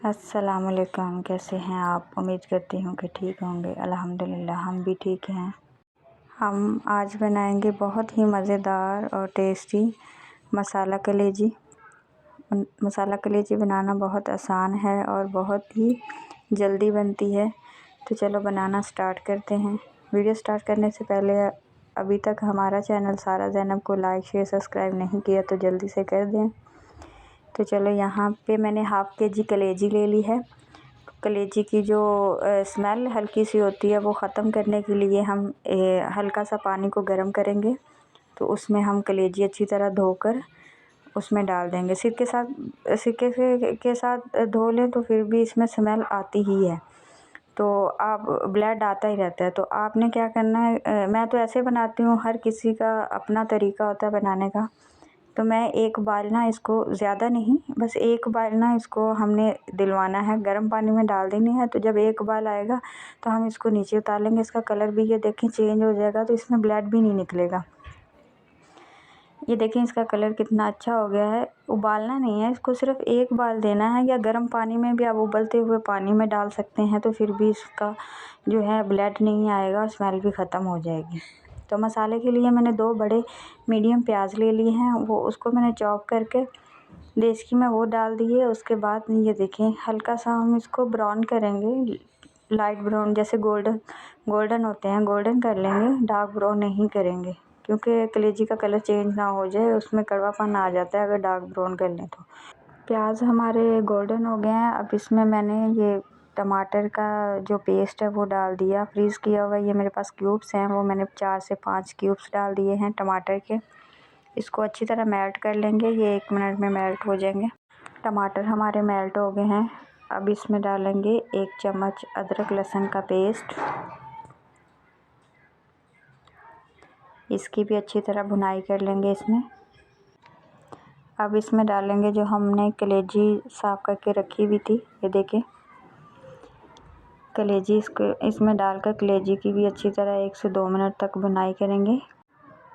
अस्सलामुअलैकुम, कैसे हैं आप। उम्मीद करती हूँ कि ठीक होंगे। अल्हम्दुलिल्लाह हम भी ठीक हैं। हम आज बनाएंगे बहुत ही मज़ेदार और टेस्टी मसाला कलेजी। मसाला कलेजी बनाना बहुत आसान है और बहुत ही जल्दी बनती है। तो चलो बनाना स्टार्ट करते हैं। वीडियो स्टार्ट करने से पहले अभी तक हमारा चैनल सारा ज़ैनब को लाइक शेयर सब्सक्राइब नहीं किया तो जल्दी से कर दें। तो चलो, यहाँ पे मैंने हाफ़ केजी कलेजी ले ली है। कलेजी की जो स्मेल हल्की सी होती है वो ख़त्म करने के लिए हम हल्का सा पानी को गर्म करेंगे। तो उसमें हम कलेजी अच्छी तरह धोकर उसमें डाल देंगे। सिरके के साथ धो लें तो फिर भी इसमें स्मेल आती ही है, तो आप ब्लड आता ही रहता है। तो आपने क्या करना है, मैं तो ऐसे बनाती हूँ, हर किसी का अपना तरीका होता है बनाने का। तो मैं एक बाल ना इसको, ज़्यादा नहीं, बस एक बाल ना इसको हमने दिलवाना है, गर्म पानी में डाल देनी है। तो जब एक बाल आएगा तो हम इसको नीचे उतार लेंगे। इसका कलर भी ये देखें चेंज हो जाएगा, तो इसमें ब्लड भी नहीं निकलेगा। ये देखें इसका कलर कितना अच्छा हो गया है। उबालना नहीं है इसको, सिर्फ एक बाल देना है, या गर्म पानी में भी आप उबलते हुए पानी में डाल सकते हैं। तो फिर भी इसका जो है ब्लड नहीं आएगा और स्मेल भी ख़त्म हो जाएगी। तो मसाले के लिए मैंने 2 बड़े मीडियम प्याज ले लिए हैं, वो उसको मैंने चॉप करके देसी में वो डाल दिए। उसके बाद ये देखें हल्का सा हम इसको ब्राउन करेंगे, लाइट ब्राउन, जैसे गोल्डन होते हैं, गोल्डन कर लेंगे, डार्क ब्राउन नहीं करेंगे, क्योंकि कलेजी का कलर चेंज ना हो जाए, उसमें कड़वापन आ जाता है अगर डार्क ब्राउन कर लें तो। प्याज हमारे गोल्डन हो गए हैं। अब इसमें मैंने ये टमाटर का जो पेस्ट है वो डाल दिया, फ्रीज़ किया हुआ। ये मेरे पास क्यूब्स हैं, वो मैंने 4 से 5 क्यूब्स डाल दिए हैं टमाटर के। इसको अच्छी तरह मेल्ट कर लेंगे, ये 1 मिनट में मेल्ट हो जाएंगे। टमाटर हमारे मेल्ट हो गए हैं। अब इसमें डालेंगे 1 चम्मच अदरक लहसुन का पेस्ट। इसकी भी अच्छी तरह भुनाई कर लेंगे इसमें। अब इसमें डालेंगे जो हमने कलेजी साफ़ करके रखी हुई थी, ये देखें कलेजी। इसमें डालकर कलेजी की भी अच्छी तरह 1 से 2 मिनट तक भुनाई करेंगे।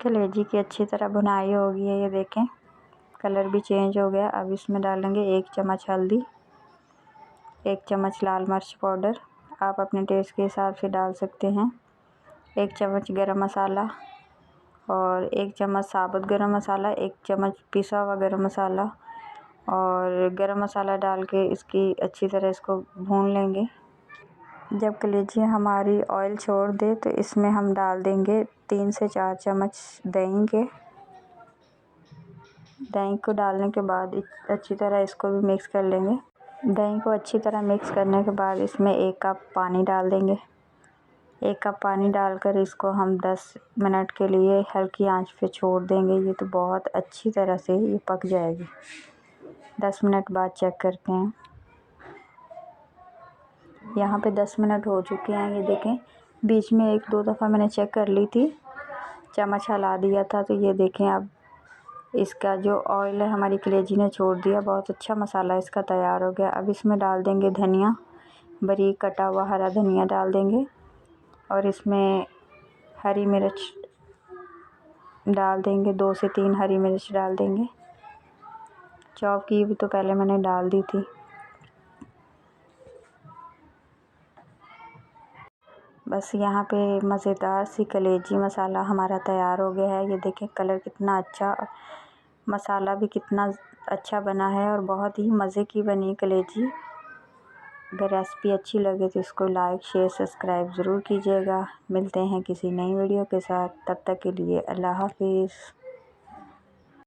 कलेजी की अच्छी तरह भुनाई हो गई है, ये देखें कलर भी चेंज हो गया। अब इसमें डालेंगे 1 चम्मच हल्दी, 1 चम्मच लाल मिर्च पाउडर, आप अपने टेस्ट के हिसाब से डाल सकते हैं, 1 चम्मच गरम मसाला और 1 चम्मच साबुत गरम मसाला, 1 चम्मच पिसा हुआ गरम मसाला और गरम मसाला डाल के इसकी अच्छी तरह इसको भून लेंगे। जब कलेजी हमारी ऑयल छोड़ दे तो इसमें हम डाल देंगे 3 से 4 चम्मच दही को डालने के बाद अच्छी तरह इसको भी मिक्स कर लेंगे। दही को अच्छी तरह मिक्स करने के बाद इसमें 1 कप पानी डाल देंगे। 1 कप पानी डालकर इसको हम 10 मिनट के लिए हल्की आंच पे छोड़ देंगे। ये तो बहुत अच्छी तरह से ये पक जाएगी। 10 मिनट बाद चेक करते हैं। यहाँ पे 10 मिनट हो चुके हैं, ये देखें। बीच में 1-2 दफ़ा मैंने चेक कर ली थी, चम्मच हिला दिया था। तो ये देखें अब इसका जो ऑयल है हमारी कलेजी ने छोड़ दिया। बहुत अच्छा मसाला इसका तैयार हो गया। अब इसमें डाल देंगे धनिया, बारीक कटा हुआ हरा धनिया डाल देंगे और इसमें हरी मिर्च डाल देंगे, 2 से 3 हरी मिर्च डाल देंगे। चॉप की भी तो पहले मैंने डाल दी थी। बस यहाँ पे मज़ेदार सी कलेजी मसाला हमारा तैयार हो गया है। ये देखें कलर कितना अच्छा, मसाला भी कितना अच्छा बना है और बहुत ही मज़े की बनी कलेजी। अगर रेसिपी अच्छी लगे तो इसको लाइक शेयर सब्सक्राइब ज़रूर कीजिएगा। मिलते हैं किसी नई वीडियो के साथ, तब तक के लिए अल्लाह हाफिज़।